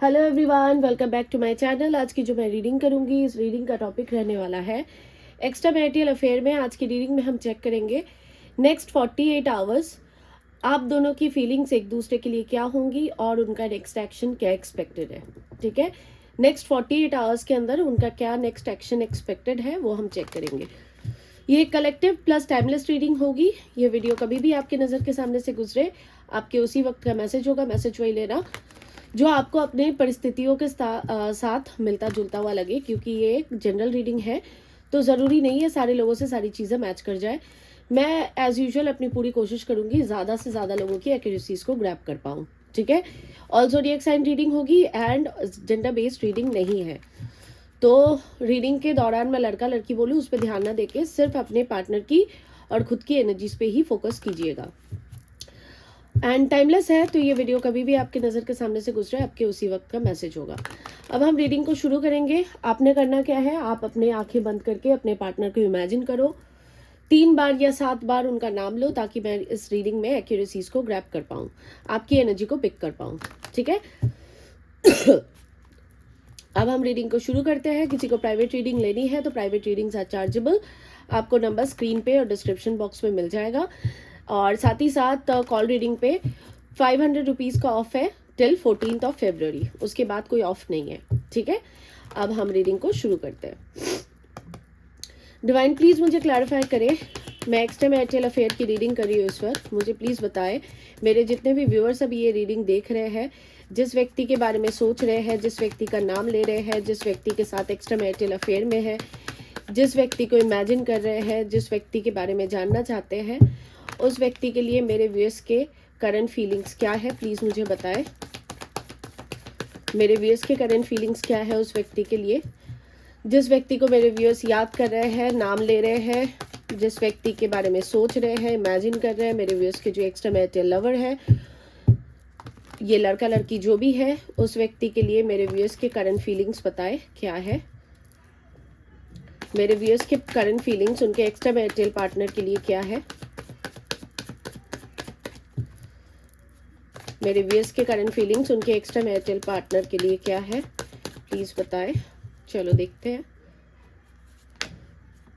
Hello everyone, welcome back to my channel. आज की जो मैं रीडिंग करूंगी, इस रीडिंग का टॉपिक रहने वाला है एक्स्ट्रा मैरिटल अफेयर में। आज की रीडिंग में हम चेक करेंगे नेक्स्ट 48 आवर्स आप दोनों की फीलिंग्स एक दूसरे के लिए क्या होंगी और उनका नेक्स्ट एक्शन क्या एक्सपेक्टेड है। ठीक है, नेक्स्ट 48 आवर्स के अंदर उनका क्या नेक्स्ट एक्शन एक्सपेक्टेड है वो हम चेक करेंगे। ये कलेक्टिव प्लस टाइमलेस रीडिंग होगी। ये वीडियो कभी भी आपकी नज़र के सामने से गुजरे, आपके उसी वक्त का मैसेज होगा। मैसेज वही लेना जो आपको अपने परिस्थितियों के साथ मिलता जुलता हुआ लगे, क्योंकि ये एक जनरल रीडिंग है तो ज़रूरी नहीं है सारे लोगों से सारी चीज़ें मैच कर जाए। मैं एज़ यूजुअल अपनी पूरी कोशिश करूँगी ज़्यादा से ज़्यादा लोगों की एक्यूरेसीज को ग्रैब कर पाऊँ। ठीक है, ऑल ज़ोडिएक साइन रीडिंग होगी एंड जेंडर बेस्ड रीडिंग नहीं है। तो रीडिंग के दौरान मैं लड़का लड़की बोलूँ उस पर ध्यान ना देके सिर्फ अपने पार्टनर की और खुद की एनर्जीज पे ही फोकस कीजिएगा। एंड टाइमलेस है तो ये वीडियो कभी भी आपके नज़र के सामने से गुजरे, आपके उसी वक्त का मैसेज होगा। अब हम रीडिंग को शुरू करेंगे। आपने करना क्या है, आप अपने आंखें बंद करके अपने पार्टनर को इमेजिन करो, 3 बार या 7 बार उनका नाम लो ताकि मैं इस रीडिंग में एक्यूरेसीज को ग्रैब कर पाऊँ, आपकी एनर्जी को पिक कर पाऊँ। ठीक है, अब हम रीडिंग को शुरू करते हैं। किसी को प्राइवेट रीडिंग लेनी है तो प्राइवेट रीडिंग्स आर चार्जेबल। आपको नंबर स्क्रीन पे और डिस्क्रिप्शन बॉक्स में मिल जाएगा। और साथ ही साथ कॉल रीडिंग पे 500 रुपीज़ का ऑफ है टिल 14th ऑफ February। उसके बाद कोई ऑफ नहीं है। ठीक है, अब हम रीडिंग को शुरू करते हैं। डिवाइन प्लीज़ मुझे क्लैरिफाई करें, मैं एक्स्ट्रा मैरिटल अफेयर की रीडिंग कर रही हूँ इस वक्त। मुझे प्लीज़ बताएं, मेरे जितने भी व्यूअर्स अभी ये रीडिंग देख रहे हैं, जिस व्यक्ति के बारे में सोच रहे हैं, जिस व्यक्ति का नाम ले रहे हैं, जिस व्यक्ति के साथ एक्स्ट्रा मैरिटल अफेयर में है, जिस व्यक्ति को इमेजिन कर रहे हैं, जिस व्यक्ति के बारे में जानना चाहते हैं, उस व्यक्ति के लिए मेरे व्यूअर्स के करंट फीलिंग्स क्या है, प्लीज़ मुझे बताएं। मेरे व्यूअर्स के करंट फीलिंग्स क्या है उस व्यक्ति के लिए, जिस व्यक्ति को मेरे व्यूअर्स याद कर रहे हैं, नाम ले रहे हैं, जिस व्यक्ति के बारे में सोच रहे हैं, इमेजिन कर रहे हैं, मेरे व्यूअर्स के जो एक्स्ट्रा मैरिटल लवर है, ये लड़का लड़की जो भी है, उस व्यक्ति के लिए मेरे व्यूअर्स के करंट फीलिंग्स बताएं क्या है। मेरे व्यूअर्स के करंट फीलिंग्स उनके एक्स्ट्रा मैरिटल पार्टनर के लिए क्या है। मेरे व्यूअर्स के करंट फीलिंग्स उनके एक्स्ट्रा मैरिटल पार्टनर के लिए क्या है, प्लीज़ बताएं। चलो देखते हैं।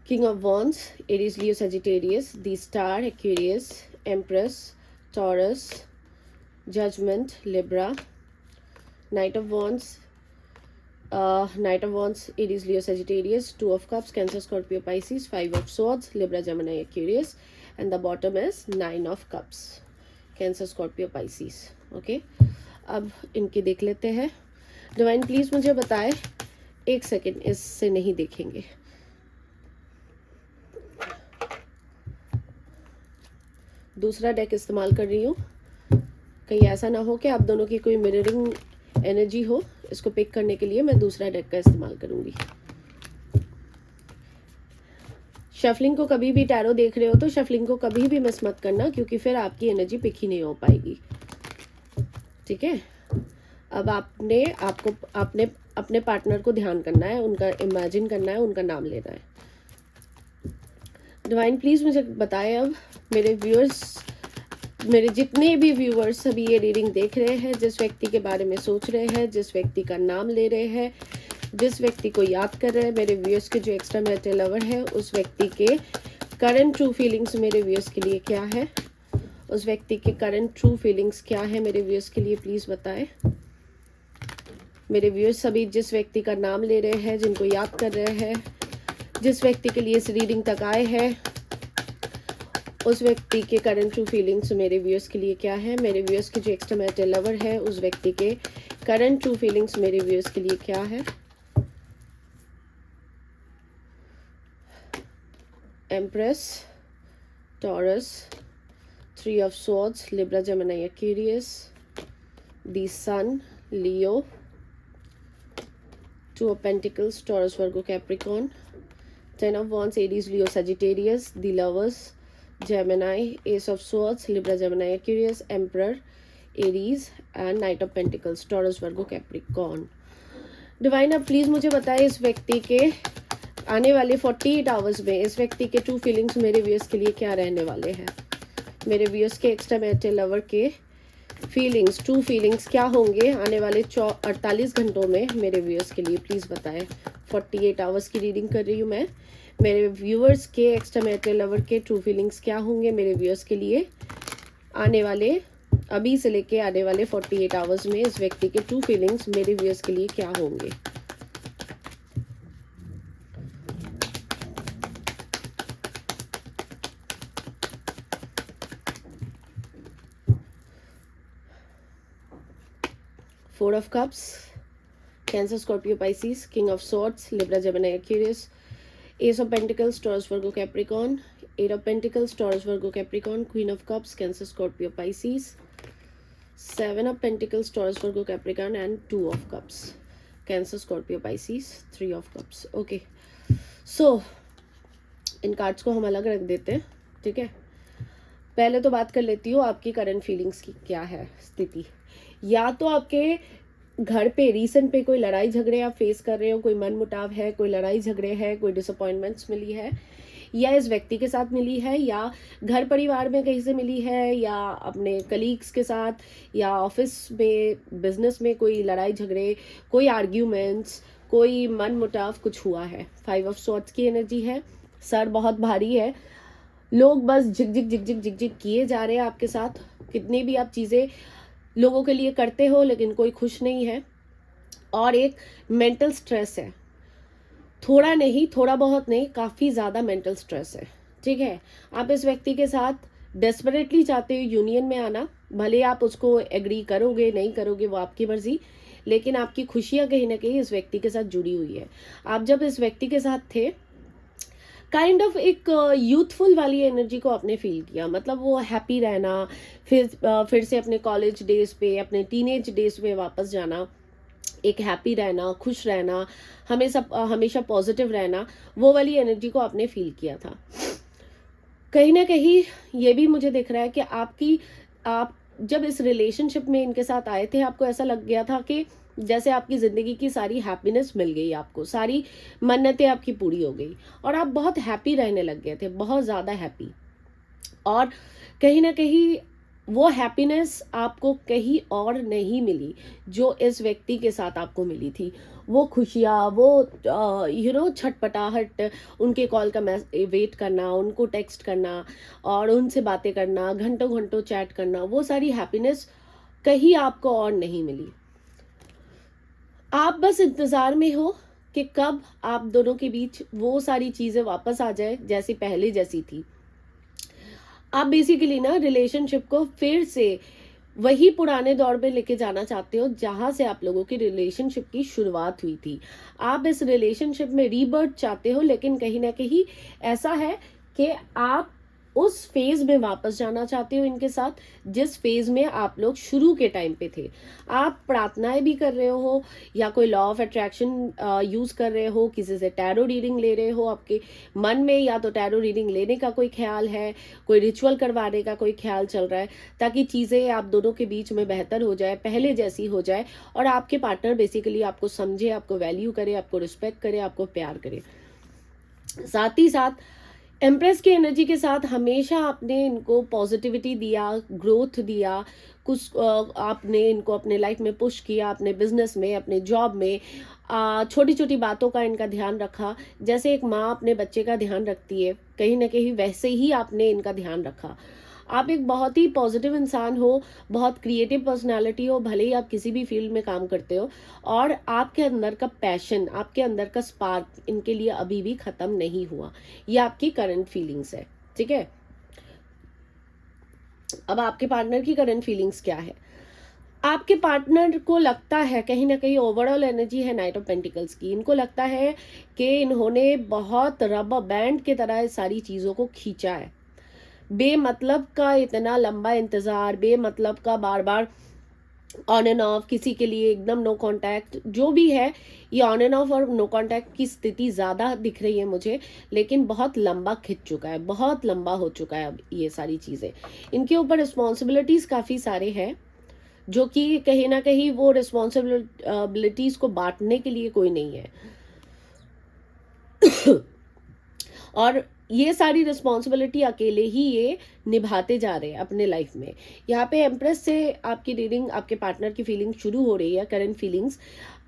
King of wands, Aries, Leo, Sagittarius, the star, Aquarius, empress, Taurus, judgement, Libra, knight of wands, Aries, Leo, Sagittarius, 2 of cups, Cancer, Scorpio, Pisces, 5 of swords, Libra, Gemini, Aquarius, and the bottom is 9 of cups, Cancer, Scorpio, Pisces. Okay, अब इनके देख लेते हैं। Divine please मुझे बताएं, एक second, इससे नहीं देखेंगे। दूसरा डेक इस्तेमाल कर रही हूँ, कहीं ऐसा ना हो कि आप दोनों की कोई मिररिंग एनर्जी हो। इसको पिक करने के लिए मैं दूसरा डेक का इस्तेमाल करूँगी। शफलिंग को कभी भी टैरो देख रहे हो तो शफलिंग को कभी भी मिस मत करना, क्योंकि फिर आपकी एनर्जी पिक ही नहीं हो पाएगी। ठीक है, अब आपने अपने पार्टनर को ध्यान करना है, उनका इमेजिन करना है, उनका नाम लेना है। डिवाइन प्लीज़ मुझे बताएं, अब मेरे व्यूअर्स, मेरे जितने भी व्यूअर्स अभी ये रीडिंग देख रहे हैं, जिस व्यक्ति के बारे में सोच रहे हैं, जिस व्यक्ति का नाम ले रहे हैं, जिस व्यक्ति को याद कर रहे हैं, मेरे व्यूअर्स के जो एक्स्ट्रा मैरिटल लवर है, उस व्यक्ति के करंट ट्रू फीलिंग्स मेरे व्यूअर्स के लिए क्या है। उस व्यक्ति के करंट ट्रू फीलिंग्स क्या है मेरे व्यूअर्स के लिए, प्लीज़ बताएं। मेरे व्यूअर्स सभी जिस व्यक्ति का नाम ले रहे हैं, जिनको याद कर रहे हैं, जिस व्यक्ति के लिए इस रीडिंग तक आए हैं, उस व्यक्ति के करंट ट्रू फीलिंग्स मेरे व्यूअर्स के लिए क्या है। मेरे व्यूअर्स के जो एक्स्ट्रा मैरिटल लवर है, उस व्यक्ति के करंट ट्रू फीलिंग्स मेरे व्यूअर्स के लिए क्या है। Empress, Taurus, 3 of swords, Libra, Gemini, Aquarius, the sun, Leo, 2 of pentacles, Taurus, Virgo, Capricorn, 10 of wands, Aries, Leo, Sagittarius, the lovers, Gemini, ace of swords, Libra, Gemini, Aquarius, emperor, Aries, and knight of pentacles, Taurus, Virgo, Capricorn. Divine अब please मुझे बताएं, इस व्यक्ति के आने वाले 48 hours में इस व्यक्ति के ट्रू फीलिंग्स मेरे व्यूअर्स के लिए क्या रहने वाले हैं। मेरे व्यूअर्स के एक्स्ट्रा मैरिटल लवर के फीलिंग्स, ट्रू फीलिंग्स क्या होंगे आने वाले 48 घंटों में मेरे व्यूअर्स के लिए, प्लीज़ बताएं। 48 आवर्स की रीडिंग कर रही हूँ मैं। मेरे व्यूअर्स के एक्स्ट्रा मैरिटल लवर के ट्रू फीलिंग्स क्या होंगे मेरे व्यूअर्स के लिए आने वाले, अभी से लेके आने वाले 48 आवर्स में इस व्यक्ति के ट्रू फीलिंग्स मेरे व्यूअर्स के लिए क्या होंगे। Four of Cups, Cancer, Scorpio, Pisces, King of Swords, Libra, Gemini, Aquarius, Ace of Pentacles, Taurus, Virgo, Capricorn, Eight of Pentacles, Taurus, Virgo, Capricorn, Queen of Cups, Cancer, Scorpio, Pisces, Seven of Pentacles, Taurus, Virgo, Capricorn, and Two of Cups, Cancer, Scorpio, Pisces, Three of Cups. Okay, so in cards को हम अलग रख देते हैं, ठीक है। पहले तो बात कर लेती हूँ आपकी करंट फीलिंग्स की क्या है स्थिति। या तो आपके घर पे रीसेंट पे कोई लड़ाई झगड़े आप फेस कर रहे हो, कोई मन मुटाव है, कोई लड़ाई झगड़े है, कोई डिसअपॉइंटमेंट्स मिली है, या इस व्यक्ति के साथ मिली है, या घर परिवार में कहीं से मिली है, या अपने कलीग्स के साथ, या ऑफिस में, बिजनेस में कोई लड़ाई झगड़े, कोई आर्ग्यूमेंट्स, कोई मन मुटाव कुछ हुआ है। 5 ऑफ स्वॉर्ड्स की एनर्जी है। सर बहुत भारी है, लोग बस झिकझिक झिकझिक झिकझिक किए जा रहे हैं आपके साथ। कितनी भी आप चीज़ें लोगों के लिए करते हो लेकिन कोई खुश नहीं है। और एक मेंटल स्ट्रेस है, थोड़ा नहीं, थोड़ा बहुत नहीं, काफ़ी ज़्यादा मेंटल स्ट्रेस है, ठीक है। आप इस व्यक्ति के साथ डेस्परेटली चाहते हो यूनियन में आना, भले आप उसको एग्री करोगे नहीं करोगे वो आपकी मर्जी, लेकिन आपकी खुशियाँ कहीं ना कहीं इस व्यक्ति के साथ जुड़ी हुई है। आप जब इस व्यक्ति के साथ थे काइंड ऑफ एक यूथफुल वाली एनर्जी को आपने फील किया, मतलब वो हैप्पी रहना, फिर से अपने कॉलेज डेज पे, अपने टीनेज डेज में वापस जाना, एक हैप्पी रहना, खुश रहना, हमेशा पॉजिटिव रहना, वो वाली एनर्जी को आपने फील किया था। कहीं ना कहीं ये भी मुझे दिख रहा है कि आप जब इस रिलेशनशिप में इनके साथ आए थे आपको ऐसा लग गया था कि जैसे आपकी ज़िंदगी की सारी हैप्पीनेस मिल गई, आपको सारी मन्नतें आपकी पूरी हो गई और आप बहुत हैप्पी रहने लग गए थे, बहुत ज़्यादा हैप्पी। और कहीं ना कहीं वो हैप्पीनेस आपको कहीं और नहीं मिली जो इस व्यक्ति के साथ आपको मिली थी। वो खुशियाँ, वो छटपटाहट, उनके कॉल का वेट करना, उनको टेक्स्ट करना और उनसे बातें करना, घंटों घंटों चैट करना, वो सारी हैप्पीनेस कहीं आपको और नहीं मिली। आप बस इंतज़ार में हो कि कब आप दोनों के बीच वो सारी चीज़ें वापस आ जाए जैसी पहले जैसी थी। आप बेसिकली ना रिलेशनशिप को फिर से वही पुराने दौर में लेके जाना चाहते हो जहां से आप लोगों की रिलेशनशिप की शुरुआत हुई थी। आप इस रिलेशनशिप में रीबर्थ चाहते हो, लेकिन कहीं ना कहीं ऐसा है कि आप उस फेज में वापस जाना चाहते हो इनके साथ जिस फेज में आप लोग शुरू के टाइम पे थे। आप प्रार्थनाएं भी कर रहे हो या कोई लॉ ऑफ अट्रैक्शन यूज कर रहे हो, किसी से टैरो रीडिंग ले रहे हो, आपके मन में या तो टैरो रीडिंग लेने का कोई ख्याल है, कोई रिचुअल करवाने का कोई ख्याल चल रहा है ताकि चीज़ें आप दोनों के बीच में बेहतर हो जाए, पहले जैसी हो जाए और आपके पार्टनर बेसिकली आपको समझे, आपको वैल्यू करे, आपको रिस्पेक्ट करे, आपको प्यार करे। साथ ही साथ एम्प्रेस की एनर्जी के साथ हमेशा आपने इनको पॉजिटिविटी दिया, ग्रोथ दिया, कुछ आपने इनको अपने लाइफ में पुश किया, अपने बिजनेस में, अपने जॉब में छोटी छोटी बातों का इनका ध्यान रखा। जैसे एक माँ अपने बच्चे का ध्यान रखती है, कहीं ना कहीं वैसे ही आपने इनका ध्यान रखा। आप एक बहुत ही पॉजिटिव इंसान हो, बहुत क्रिएटिव पर्सनालिटी हो, भले ही आप किसी भी फील्ड में काम करते हो, और आपके अंदर का पैशन, आपके अंदर का स्पार्क इनके लिए अभी भी खत्म नहीं हुआ। ये आपकी करंट फीलिंग्स है, ठीक है। अब आपके पार्टनर की करंट फीलिंग्स क्या है? आपके पार्टनर को लगता है कहीं ना कहीं ओवरऑल एनर्जी है नाइट ऑफ पेंटिकल्स की, इनको लगता है कि इन्होंने बहुत रबर बैंड की तरह सारी चीज़ों को खींचा है। बेमतलब का इतना लंबा इंतज़ार, बेमतलब का बार बार ऑन एंड ऑफ, किसी के लिए एकदम नो कांटेक्ट, जो भी है ये ऑन एंड ऑफ और नो कांटेक्ट की स्थिति ज़्यादा दिख रही है मुझे, लेकिन बहुत लंबा खिंच चुका है, बहुत लंबा हो चुका है। अब ये सारी चीज़ें इनके ऊपर रिस्पॉन्सिबिलिटीज़ काफ़ी सारे हैं जो कि कहीं ना कहीं वो रिस्पॉन्सिबिलिटीज़ को बांटने के लिए कोई नहीं है। और ये सारी रिस्पॉन्सिबिलिटी अकेले ही ये निभाते जा रहे हैं अपने लाइफ में। यहाँ पे एम्प्रेस से आपकी रीडिंग, आपके पार्टनर की फीलिंग शुरू हो रही है, करंट फीलिंग्स।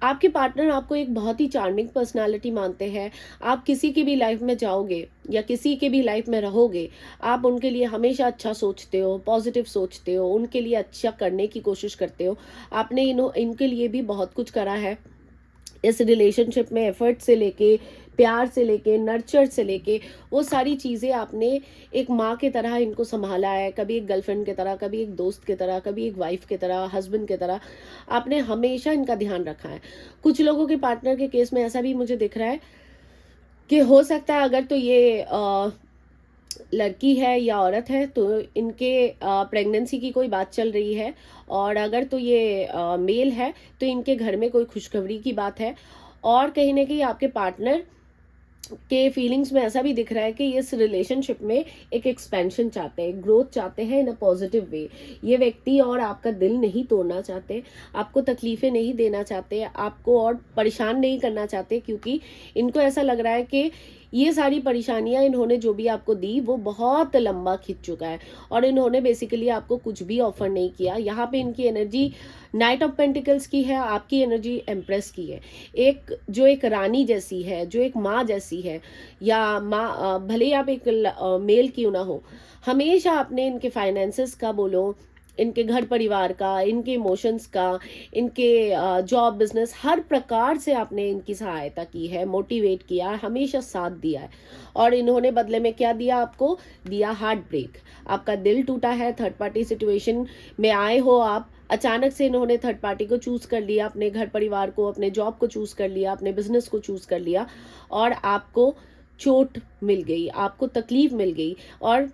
आपके पार्टनर आपको एक बहुत ही चार्मिंग पर्सनालिटी मानते हैं। आप किसी की भी लाइफ में जाओगे या किसी के भी लाइफ में रहोगे, आप उनके लिए हमेशा अच्छा सोचते हो, पॉजिटिव सोचते हो, उनके लिए अच्छा करने की कोशिश करते हो। आपने इनके लिए भी बहुत कुछ करा है इस रिलेशनशिप में, एफर्ट से लेके, प्यार से लेके, नर्चर से लेके, वो सारी चीज़ें आपने एक माँ की तरह इनको संभाला है। कभी एक गर्लफ्रेंड की तरह, कभी एक दोस्त की तरह, कभी एक वाइफ की तरह, हस्बैंड की तरह आपने हमेशा इनका ध्यान रखा है। कुछ लोगों के पार्टनर के केस में ऐसा भी मुझे दिख रहा है कि हो सकता है अगर तो ये लड़की है या औरत है तो इनके प्रेगनेंसी की कोई बात चल रही है, और अगर तो ये मेल है तो इनके घर में कोई खुशखबरी की बात है। और कहीं ना कहीं आपके पार्टनर के फीलिंग्स में ऐसा भी दिख रहा है कि इस रिलेशनशिप में एक एक्सपेंशन चाहते हैं, ग्रोथ चाहते हैं इन अ पॉजिटिव वे। ये व्यक्ति और आपका दिल नहीं तोड़ना चाहते, आपको तकलीफें नहीं देना चाहते, आपको और परेशान नहीं करना चाहते, क्योंकि इनको ऐसा लग रहा है कि ये सारी परेशानियां इन्होंने जो भी आपको दी वो बहुत लंबा खिंच चुका है, और इन्होंने बेसिकली आपको कुछ भी ऑफर नहीं किया। यहाँ पे इनकी एनर्जी नाइट ऑफ पेंटिकल्स की है, आपकी एनर्जी एम्प्रेस की है। एक जो एक रानी जैसी है, जो एक माँ जैसी है, या माँ भले ही आप एक मेल क्यों ना हो, हमेशा आपने इनके फाइनेंसेस का बोलो, इनके घर परिवार का, इनके इमोशंस का, इनके जॉब बिजनेस, हर प्रकार से आपने इनकी सहायता की है, मोटिवेट किया, हमेशा साथ दिया है। और इन्होंने बदले में क्या दिया आपको? दिया हार्ट ब्रेक। आपका दिल टूटा है, थर्ड पार्टी सिचुएशन में आए हो आप, अचानक से इन्होंने थर्ड पार्टी को चूज कर लिया, अपने घर परिवार को, अपने जॉब को चूज कर लिया, अपने बिजनेस को चूज कर लिया, और आपको चोट मिल गई, आपको तकलीफ मिल गई। और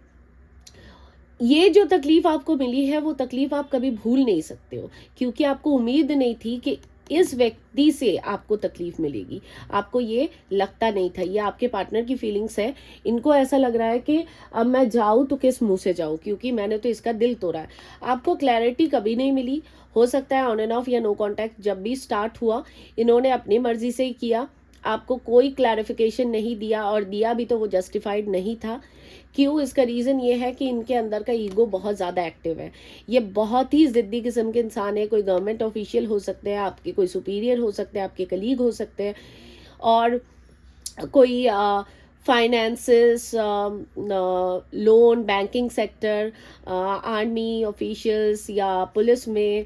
ये जो तकलीफ आपको मिली है वो तकलीफ आप कभी भूल नहीं सकते हो, क्योंकि आपको उम्मीद नहीं थी कि इस व्यक्ति से आपको तकलीफ मिलेगी। आपको ये लगता नहीं था। ये आपके पार्टनर की फीलिंग्स है। इनको ऐसा लग रहा है कि अब मैं जाऊं तो किस मुंह से जाऊं, क्योंकि मैंने तो इसका दिल तोड़ा है। आपको क्लैरिटी कभी नहीं मिली। हो सकता है ऑन एंड ऑफ या नो कांटेक्ट जब भी स्टार्ट हुआ, इन्होंने अपनी मर्जी से ही किया, आपको कोई क्लैरिफिकेशन नहीं दिया, और दिया भी तो वो जस्टिफाइड नहीं था। क्यों? इसका रीज़न ये है कि इनके अंदर का ईगो बहुत ज़्यादा एक्टिव है। ये बहुत ही ज़िद्दी किस्म के इंसान है। कोई गवर्नमेंट ऑफिशियल हो सकते हैं, आपके कोई सुपीरियर हो सकते हैं, आपके कलीग हो सकते हैं, और कोई finances, loan, banking sector, army officials, या पुलिस में,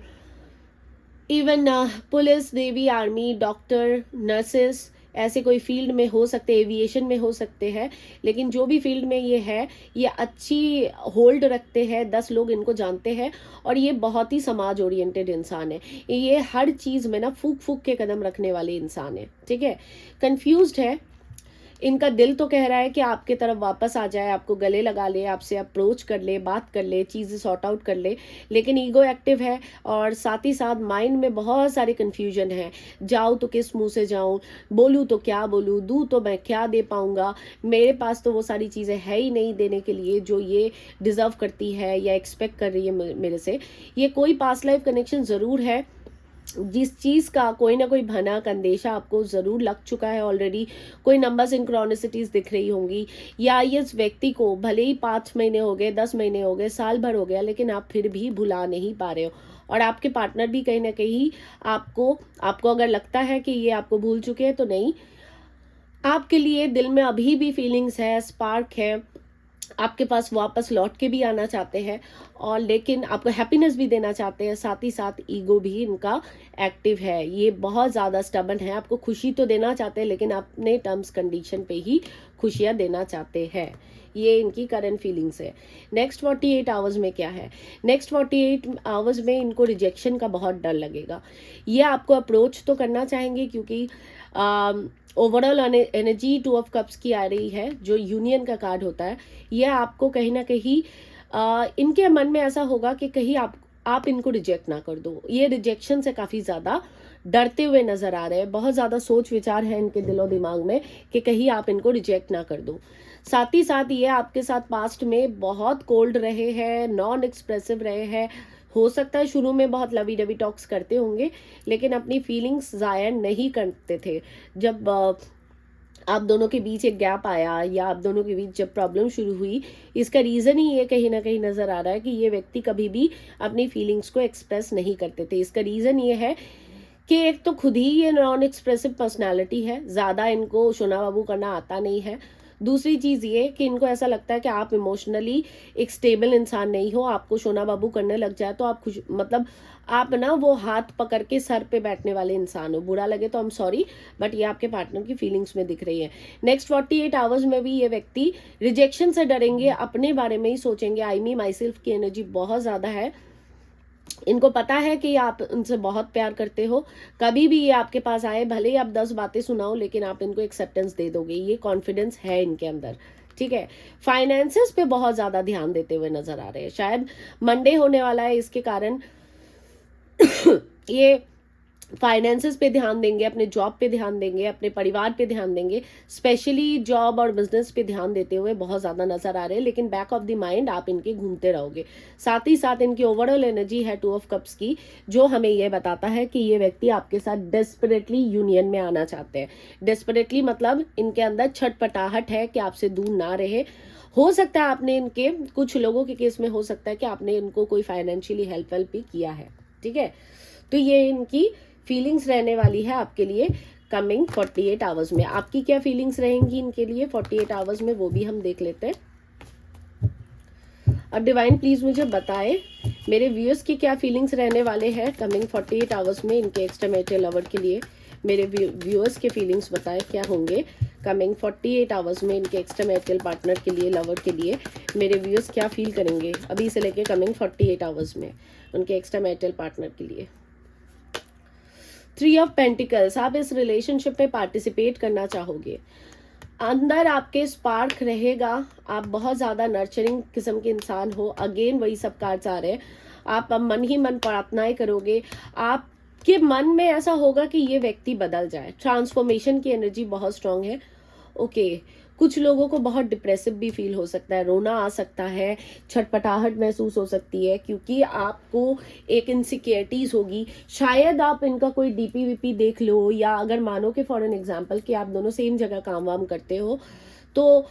even police, navy, army, doctor, nurses, ऐसे कोई फील्ड में हो सकते, एविएशन में हो सकते हैं। लेकिन जो भी फील्ड में ये है, ये अच्छी होल्ड रखते हैं, 10 लोग इनको जानते हैं, और ये बहुत ही समाज ओरिएंटेड इंसान है। ये हर चीज़ में ना फूक फूक के कदम रखने वाले इंसान है। ठीक है, कंफ्यूज्ड है। इनका दिल तो कह रहा है कि आपके तरफ वापस आ जाए, आपको गले लगा ले, आपसे अप्रोच कर ले, बात कर ले, चीज़ें सॉर्ट आउट कर ले, लेकिन ईगो एक्टिव है, और साथ ही साथ माइंड में बहुत सारे कन्फ्यूजन है। जाऊँ तो किस मुंह से जाऊँ, बोलूँ तो क्या बोलूँ, दूँ तो मैं क्या दे पाऊँगा, मेरे पास तो वो सारी चीज़ें है ही नहीं देने के लिए जो ये डिज़र्व करती है या एक्सपेक्ट कर रही है मेरे से। ये कोई पास्ट लाइफ कनेक्शन ज़रूर है, जिस चीज़ का कोई ना कोई भनक अंदेशा आपको ज़रूर लग चुका है ऑलरेडी। कोई नंबर सिंक्रोनिसिटीज़ दिख रही होंगी, या इस व्यक्ति को भले ही 5 महीने हो गए, 10 महीने हो गए, साल भर हो गया, लेकिन आप फिर भी भुला नहीं पा रहे हो। और आपके पार्टनर भी कहीं ना कहीं आपको अगर लगता है कि ये आपको भूल चुके हैं, तो नहीं, आपके लिए दिल में अभी भी फीलिंग्स है, स्पार्क है, आपके पास वापस लौट के भी आना चाहते हैं, और लेकिन आपको हैप्पीनेस भी देना चाहते हैं। साथ ही साथ ईगो भी इनका एक्टिव है। ये बहुत ज़्यादा स्टबन है। आपको खुशी तो देना चाहते हैं, लेकिन अपने टर्म्स कंडीशन पे ही खुशियाँ देना चाहते हैं। ये इनकी करंट फीलिंग्स है। नेक्स्ट 48 आवर्स में क्या है? नेक्स्ट 48 आवर्स में इनको रिजेक्शन का बहुत डर लगेगा। ये आपको अप्रोच तो करना चाहेंगे, क्योंकि ओवरऑल एनर्जी 2 ऑफ कप्स की आ रही है, जो यूनियन का कार्ड होता है। ये आपको कहीं ना कहीं इनके मन में ऐसा होगा कि कहीं आप इनको रिजेक्ट ना कर दो। ये रिजेक्शन से काफ़ी ज़्यादा डरते हुए नज़र आ रहे हैं। बहुत ज़्यादा सोच विचार है इनके दिलो दिमाग में कि कहीं आप इनको रिजेक्ट ना कर दो। साथ ही साथ ये आपके साथ पास्ट में बहुत कोल्ड रहे हैं, नॉन एक्सप्रेसिव रहे हैं। हो सकता है शुरू में बहुत लवी डवी टॉक्स करते होंगे, लेकिन अपनी फीलिंग्स जाहिर नहीं करते थे। जब आप दोनों के बीच एक गैप आया या आप दोनों के बीच जब प्रॉब्लम शुरू हुई, इसका रीज़न ही ये कहीं ना कहीं नज़र आ रहा है कि ये व्यक्ति कभी भी अपनी फीलिंग्स को एक्सप्रेस नहीं करते थे। इसका रीज़न ये है कि एक तो खुद ही ये नॉन एक्सप्रेसिव पर्सनालिटी है, ज़्यादा इनको शोना बाबू करना आता नहीं है। दूसरी चीज़ ये कि इनको ऐसा लगता है कि आप इमोशनली एक स्टेबल इंसान नहीं हो, आपको शोना बाबू करने लग जाए तो आप खुश, मतलब आप ना वो हाथ पकड़ के सर पे बैठने वाले इंसान हो। बुरा लगे तो आई एम सॉरी, बट ये आपके पार्टनर की फीलिंग्स में दिख रही है। नेक्स्ट 48 आवर्स में भी ये व्यक्ति रिजेक्शन से डरेंगे, अपने बारे में ही सोचेंगे। आई मी माई सेल्फ की एनर्जी बहुत ज़्यादा है। इनको पता है कि आप उनसे बहुत प्यार करते हो, कभी भी ये आपके पास आए, भले ही आप 10 बातें सुनाओ, लेकिन आप इनको एक्सेप्टेंस दे दोगे। ये कॉन्फिडेंस है इनके अंदर, ठीक है। फाइनेंसेस पे बहुत ज़्यादा ध्यान देते हुए नजर आ रहे हैं। शायद मंडे होने वाला है, इसके कारण ये फाइनेंसेस पे ध्यान देंगे, अपने जॉब पे ध्यान देंगे, अपने परिवार पे ध्यान देंगे। स्पेशली जॉब और बिजनेस पे ध्यान देते हुए बहुत ज़्यादा नजर आ रहे हैं, लेकिन बैक ऑफ द माइंड आप इनके घूमते रहोगे। साथ ही साथ इनकी ओवरऑल एनर्जी है 2 ऑफ कप्स की, जो हमें यह बताता है कि ये व्यक्ति आपके साथ डेस्परेटली यूनियन में आना चाहते हैं। डेस्परेटली मतलब इनके अंदर छटपटाहट है कि आपसे दूर ना रहे। हो सकता है आपने इनके, कुछ लोगों के केस में हो सकता है कि आपने इनको कोई फाइनेंशियली हेल्प भी किया है, ठीक है। तो ये इनकी फीलिंग्स रहने वाली है आपके लिए कमिंग 48 आवर्स में। आपकी क्या फीलिंग्स रहेंगी इनके लिए 48 आवर्स में, वो भी हम देख लेते हैं। और डिवाइन प्लीज मुझे बताए मेरे व्यूअर्स की क्या फीलिंग्स रहने वाले हैं कमिंग 48 आवर्स में इनके एक्स्ट्रा मैरिटल लवर के लिए। मेरे व्यूअर्स के फीलिंग्स बताए क्या होंगे कमिंग 48 आवर्स में इनके एक्स्ट्रा मैरिटल पार्टनर के लिए, लवर के लिए। मेरे व्यूअर्स क्या फील करेंगे अभी से लेके कमिंग 48 आवर्स में उनके एक्स्ट्रा मैरिटल पार्टनर के लिए। 3 ऑफ पेंटिकल्स, आप इस रिलेशनशिप में पार्टिसिपेट करना चाहोगे, अंदर आपके स्पार्क रहेगा, आप बहुत ज़्यादा नर्चरिंग किस्म के इंसान हो। अगेन वही सब कार्ड्स आ रहे हैं। आप अब मन ही मन प्रार्थनाएं करोगे, आपके मन में ऐसा होगा कि ये व्यक्ति बदल जाए। ट्रांसफॉर्मेशन की एनर्जी बहुत स्ट्रांग है। ओके, कुछ लोगों को बहुत डिप्रेसिव भी फील हो सकता है, रोना आ सकता है, छटपटाहट महसूस हो सकती है, क्योंकि आपको एक इनसिक्योरिटीज होगी। शायद आप इनका कोई डीपी वीपी देख लो, या अगर मानो कि फॉर एन एग्जांपल कि आप दोनों सेम जगह काम वाम करते हो, तो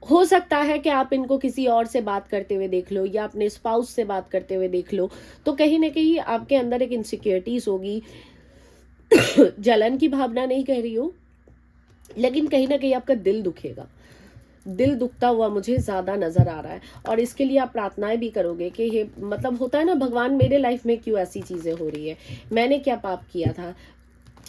हो सकता है कि आप इनको किसी और से बात करते हुए देख लो या अपने स्पाउस से बात करते हुए देख लो। तो कहीं ना कहीं आपके अंदर एक इनसिक्योरिटीज होगी। जलन की भावना नहीं कह रही हूँ, लेकिन कहीं ना कहीं आपका दिल दुखेगा, दिल दुखता हुआ मुझे ज़्यादा नज़र आ रहा है। और इसके लिए आप प्रार्थनाएं भी करोगे कि ये, मतलब होता है ना, भगवान मेरे लाइफ में क्यों ऐसी चीज़ें हो रही है, मैंने क्या पाप किया था,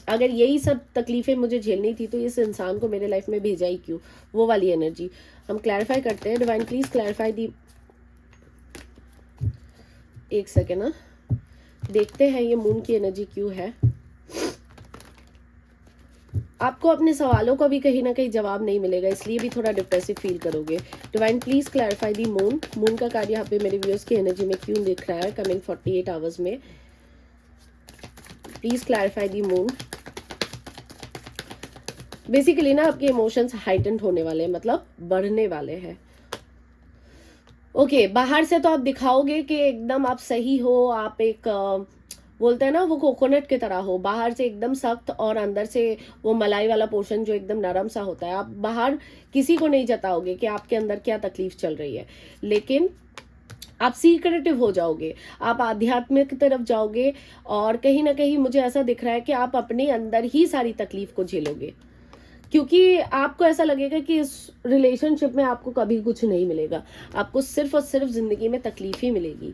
अगर यही सब तकलीफ़ें मुझे झेलनी थी तो इस इंसान को मेरे लाइफ में भेजा ही क्यों, वो वाली एनर्जी हम क्लैरिफाई करते हैं। डिवाइन प्लीज़ क्लैरिफाई दी, एक सेकेंड ना, देखते हैं ये मून की एनर्जी क्यों है। आपको अपने सवालों का भी कहीं ना कहीं जवाब नहीं मिलेगा, इसलिए भी थोड़ा डिप्रेसिव फील करोगे। Divine please clarify the moon, moon का कार्य यहाँ पे मेरे व्यूअर्स की एनर्जी में क्यों दिख रहा है कमिंग 48 आवर्स में। Please clarify the moon. Basically ना आपके इमोशंस हाइटेंड होने वाले हैं, मतलब बढ़ने वाले हैं। ओके, बाहर से तो आप दिखाओगे कि एकदम आप सही हो, आप एक बोलते हैं ना वो कोकोनट की तरह हो, बाहर से एकदम सख्त और अंदर से वो मलाई वाला पोर्शन जो एकदम नरम सा होता है। आप बाहर किसी को नहीं जताओगे कि आपके अंदर क्या तकलीफ चल रही है, लेकिन आप सीक्रेटिव हो जाओगे, आप आध्यात्मिक की तरफ जाओगे, और कहीं ना कहीं मुझे ऐसा दिख रहा है कि आप अपने अंदर ही सारी तकलीफ को झेलोगे, क्योंकि आपको ऐसा लगेगा कि इस रिलेशनशिप में आपको कभी कुछ नहीं मिलेगा, आपको सिर्फ और सिर्फ जिंदगी में तकलीफ ही मिलेगी।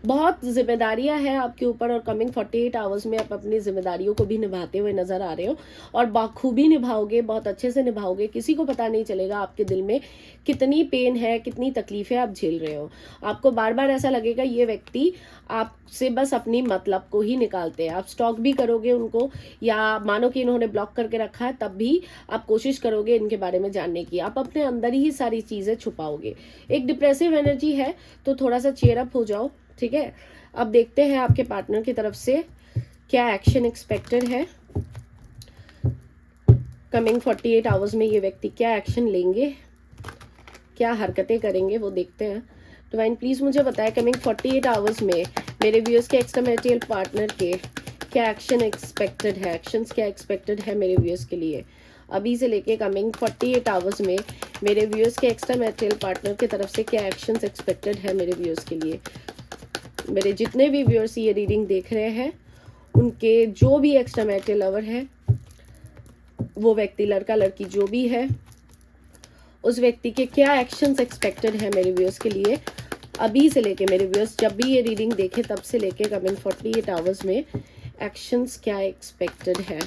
बहुत जिम्मेदारियां हैं आपके ऊपर, और कमिंग 48 आवर्स में आप अपनी जिम्मेदारियों को भी निभाते हुए नजर आ रहे हो, और बाखूबी निभाओगे, बहुत अच्छे से निभाओगे। किसी को पता नहीं चलेगा आपके दिल में कितनी पेन है, कितनी तकलीफें आप झेल रहे हो। आपको बार बार ऐसा लगेगा ये व्यक्ति आपसे बस अपनी मतलब को ही निकालते हैं। आप स्टॉक भी करोगे उनको, या मानो कि इन्होंने ब्लॉक करके रखा है, तब भी आप कोशिश करोगे इनके बारे में जानने की। आप अपने अंदर ही सारी चीजें छुपाओगे। एक डिप्रेसिव एनर्जी है, तो थोड़ा सा चेयर अप हो जाओ, ठीक है। अब देखते हैं आपके पार्टनर की तरफ से क्या एक्शन एक्सपेक्टेड है कमिंग 48 आवर्स में। ये व्यक्ति क्या एक्शन लेंगे, क्या हरकतें करेंगे, वो देखते हैं। डिवाइन प्लीज मुझे बताएं कमिंग 48 आवर्स में मेरे व्यूअर्स के एक्स्ट्रा मैरिटल पार्टनर के क्या एक्शन एक्सपेक्टेड है, एक्शंस क्या एक्सपेक्टेड है मेरे व्यूअर्स के लिए। अभी से लेके कमिंग 48 आवर्स में मेरे व्यूअर्स के एक्स्ट्रा मैरिटल पार्टनर की तरफ से क्या एक्शंस एक्सपेक्टेड है मेरे व्यूअर्स के लिए। मेरे जितने भी व्यूअर्स ये रीडिंग देख रहे हैं उनके जो भी एक्स्ट्रा मैरिटल लवर है, वो व्यक्ति लड़का लड़की जो भी है, उस व्यक्ति के क्या एक्शंस एक्सपेक्टेड है मेरे व्यूअर्स के लिए अभी से लेके, मेरे व्यूअर्स जब भी ये रीडिंग देखे तब से लेके कमिंग 48 आवर्स में एक्शंस क्या एक्सपेक्टेड है।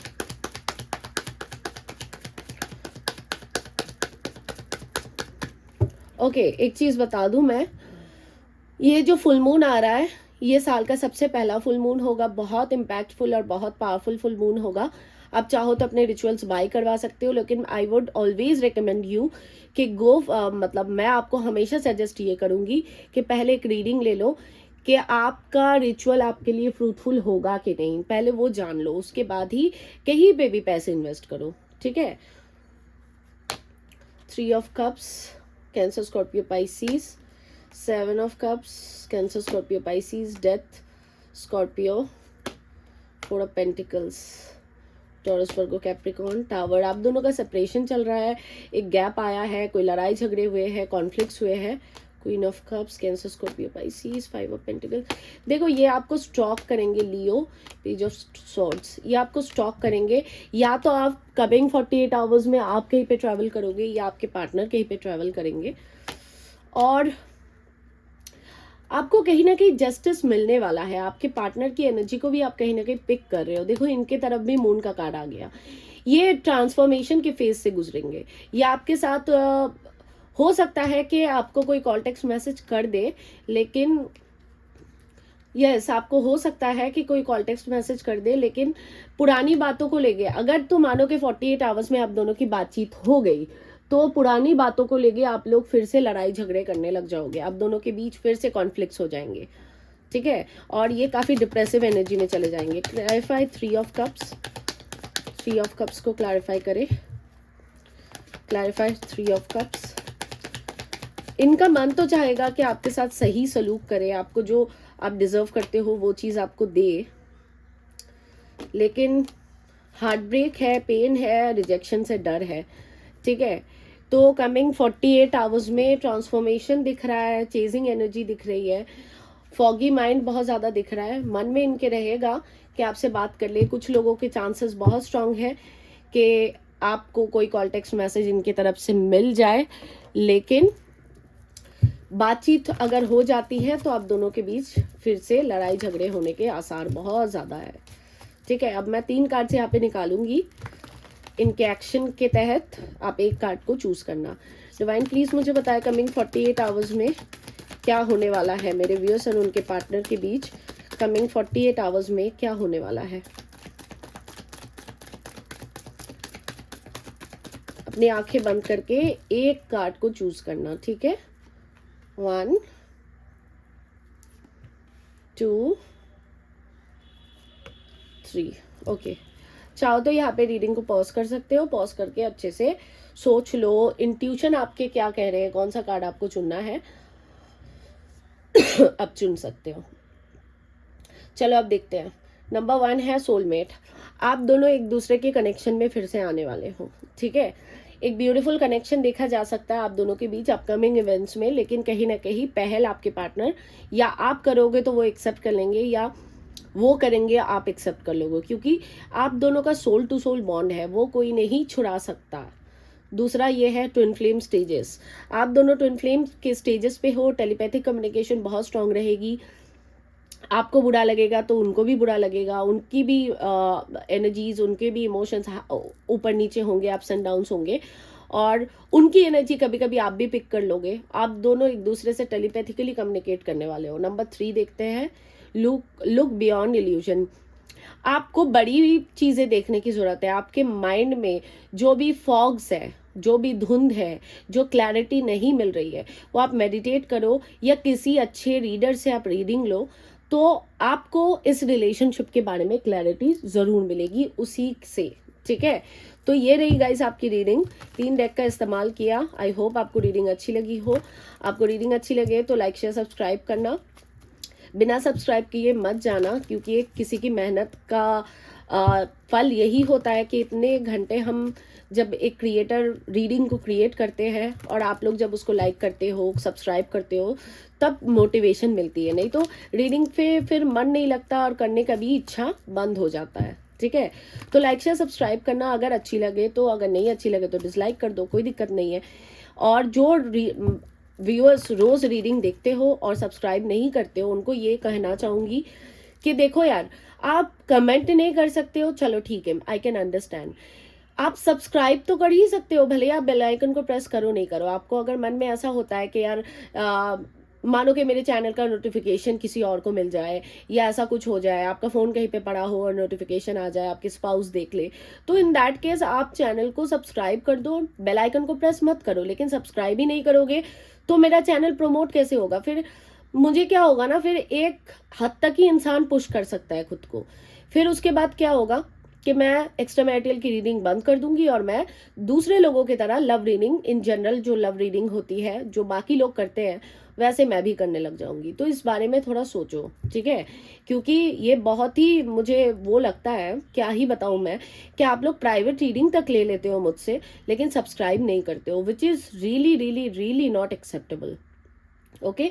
ओके, एक चीज बता दूं मैं, ये जो फुल मून आ रहा है ये साल का सबसे पहला फुल मून होगा, बहुत इम्पैक्टफुल और बहुत पावरफुल फुल मून होगा। आप चाहो तो अपने रिचुअल्स बाय करवा सकते हो, लेकिन I would always recommend you कि मतलब मैं आपको हमेशा सजेस्ट ये करूंगी कि पहले एक रीडिंग ले लो कि आपका रिचुअल आपके लिए फ्रूटफुल होगा कि नहीं, पहले वो जान लो, उसके बाद ही कहीं पे भी पैसे इन्वेस्ट करो, ठीक है। 3 of cups, Cancer, Scorpio, Pisces. 7 of cups, Cancer, Scorpio, Pisces, death, Scorpio. 4 of pentacles, Taurus, Virgo, Capricorn, tower. आप दोनों का सेपरेशन चल रहा है, एक गैप आया है, कोई लड़ाई झगड़े हुए हैं, कॉन्फ्लिक्ट्स हुए हैं। Queen of cups, Cancer, Scorpio, Pisces. 5 of pentacle. देखो ये आपको स्टॉक करेंगे, लियो, पेज ऑफ सॉर्ड्स, ये आपको स्टॉक करेंगे। या तो आप कमिंग 48 आवर्स में आप कहीं पे ट्रैवल करोगे या आपके पार्टनर कहीं पे ट्रैवल करेंगे, और आपको कहीं ना कहीं जस्टिस मिलने वाला है। आपके पार्टनर की एनर्जी को भी आप कहीं ना कहीं पिक कर रहे हो। देखो इनके तरफ भी मून का कार्ड आ गया, ये ट्रांसफॉर्मेशन के फेज से गुजरेंगे। ये आपके साथ हो सकता है कि आपको कोई कॉल टेक्स्ट मैसेज कर दे, लेकिन यस आपको हो सकता है कि कोई कॉल टेक्स्ट मैसेज कर दे, लेकिन पुरानी बातों को लेके, अगर तुम मानो कि 48 आवर्स में आप दोनों की बातचीत हो गई तो पुरानी बातों को लेके आप लोग फिर से लड़ाई झगड़े करने लग जाओगे, आप दोनों के बीच फिर से कॉन्फ्लिक्ट्स हो जाएंगे, ठीक है, और ये काफी डिप्रेसिव एनर्जी में चले जाएंगे। Clarify 3 of cups, 3 of cups को क्लैरिफाई करें। Clarify 3 of cups. इनका मन तो चाहेगा कि आपके साथ सही सलूक करे, आपको जो आप डिजर्व करते हो वो चीज आपको दे, लेकिन हार्ट ब्रेक है, पेन है, रिजेक्शन से डर है, ठीक है। तो कमिंग 48 आवर्स में ट्रांसफॉर्मेशन दिख रहा है, चेजिंग एनर्जी दिख रही है, फॉगी माइंड बहुत ज़्यादा दिख रहा है। मन में इनके रहेगा कि आपसे बात कर ले। कुछ लोगों के चांसेस बहुत स्ट्रांग है कि आपको कोई कॉल टेक्स्ट मैसेज इनकी तरफ से मिल जाए, लेकिन बातचीत अगर हो जाती है तो आप दोनों के बीच फिर से लड़ाई झगड़े होने के आसार बहुत ज़्यादा है, ठीक है। अब मैं 3 कार्ड से यहाँ पे निकालूंगी, इनके एक्शन के तहत आप एक कार्ड को चूज करना। डिवाइन प्लीज मुझे बताएं कमिंग 48 आवर्स में क्या होने वाला है मेरे व्यूअर्स और उनके पार्टनर के बीच। कमिंग 48 आवर्स में क्या होने वाला है। अपनी आंखें बंद करके एक कार्ड को चूज करना, ठीक है। 1 2 3 ओके। चाहो तो यहाँ पे रीडिंग को पॉज कर सकते हो, पॉज करके अच्छे से सोच लो, इंट्यूशन आपके क्या कह रहे हैं, कौन सा कार्ड आपको चुनना है अब चुन सकते हो। चलो अब देखते हैं। नंबर 1 है सोलमेट। आप दोनों एक दूसरे के कनेक्शन में फिर से आने वाले हो, ठीक है। एक ब्यूटीफुल कनेक्शन देखा जा सकता है आप दोनों के बीच अपकमिंग इवेंट्स में, लेकिन कहीं ना कहीं पहल आपके पार्टनर या आप करोगे तो वो एक्सेप्ट कर लेंगे, या वो करेंगे आप एक्सेप्ट कर लोगे, क्योंकि आप दोनों का सोल टू सोल बॉन्ड है, वो कोई नहीं छुड़ा सकता। दूसरा ये है ट्विन फ्लेम स्टेजेस। आप दोनों ट्विन फ्लेम के स्टेजेस पे हो, टेलीपैथिक कम्युनिकेशन बहुत स्ट्रांग रहेगी। आपको बुरा लगेगा तो उनको भी बुरा लगेगा, उनकी भी एनर्जीज, उनके भी इमोशंस ऊपर नीचे होंगे, अप्स एंड डाउन्स होंगे, और उनकी एनर्जी कभी कभी आप भी पिक कर लोगे। आप दोनों एक दूसरे से टेलीपैथिकली कम्युनिकेट करने वाले हो। नंबर 3 देखते हैं, लुक बियॉन्ड इल्यूजन। आपको बड़ी चीजें देखने की जरूरत है। आपके माइंड में जो भी फॉग्स है, जो भी धुंध है, जो क्लैरिटी नहीं मिल रही है, वो आप मेडिटेट करो या किसी अच्छे रीडर से आप रीडिंग लो, तो आपको इस रिलेशनशिप के बारे में क्लैरिटी जरूर मिलेगी उसी से, ठीक है। तो ये रही गाइस आपकी रीडिंग। 3 डेक का इस्तेमाल किया। आई होप आपको रीडिंग अच्छी लगी हो। आपको रीडिंग अच्छी लगे तो लाइक शेयर सब्सक्राइब करना, बिना सब्सक्राइब किए मत जाना, क्योंकि किसी की मेहनत का फल यही होता है कि इतने घंटे हम जब एक क्रिएटर रीडिंग को क्रिएट करते हैं और आप लोग जब उसको लाइक करते हो, सब्सक्राइब करते हो, तब मोटिवेशन मिलती है, नहीं तो रीडिंग पे फिर मन नहीं लगता और करने का भी इच्छा बंद हो जाता है। ठीक है, तो लाइक शेयर सब्सक्राइब करना अगर अच्छी लगे तो, अगर नहीं अच्छी लगे तो डिसलाइक कर दो, कोई दिक्कत नहीं है। और जो व्यूअर्स रोज रीडिंग देखते हो और सब्सक्राइब नहीं करते हो, उनको ये कहना चाहूंगी कि देखो यार, आप कमेंट नहीं कर सकते हो, चलो ठीक है, आई कैन अंडरस्टैंड। आप सब्सक्राइब तो कर ही सकते हो, भले आप बेल आइकन को प्रेस करो नहीं करो। आपको अगर मन में ऐसा होता है कि यार मानो कि मेरे चैनल का नोटिफिकेशन किसी और को मिल जाए, या ऐसा कुछ हो जाए, आपका फ़ोन कहीं पे पड़ा हो और नोटिफिकेशन आ जाए, आपके स्पाउस देख ले, तो इन दैट केस आप चैनल को सब्सक्राइब कर दो, बेल आइकन को प्रेस मत करो। लेकिन सब्सक्राइब ही नहीं करोगे तो मेरा चैनल प्रमोट कैसे होगा? फिर मुझे क्या होगा ना, फिर एक हद तक ही इंसान पुश कर सकता है खुद को। फिर उसके बाद क्या होगा कि मैं एक्स्ट्रा मैरिटल की रीडिंग बंद कर दूंगी और मैं दूसरे लोगों की तरह लव रीडिंग, इन जनरल जो लव रीडिंग होती है, जो बाकी लोग करते हैं, वैसे मैं भी करने लग जाऊंगी। तो इस बारे में थोड़ा सोचो, ठीक है? क्योंकि ये बहुत ही मुझे वो लगता है, क्या ही बताऊं मैं, कि आप लोग प्राइवेट रीडिंग तक ले लेते हो मुझसे, लेकिन सब्सक्राइब नहीं करते हो, which is really really really not acceptable. Okay,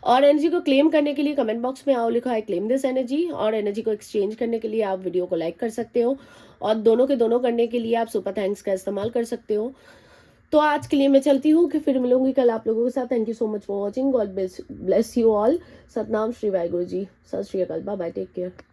और एनर्जी को क्लेम करने के लिए कमेंट बॉक्स में आओ, लिखा है क्लेम दिस एनर्जी। और एनर्जी को एक्सचेंज करने के लिए आप वीडियो को लाइक कर सकते हो, और दोनों के दोनों करने के लिए आप सुपर थैंक्स का इस्तेमाल कर सकते हो। तो आज के लिए मैं चलती हूँ, कि फिर मिलूंगी कल आप लोगों के साथ। Thank you so much for watching, God bless you all. Satnam Shri Waheguru ji, Sat Sri अकाल, बाय बाय, टेक केयर।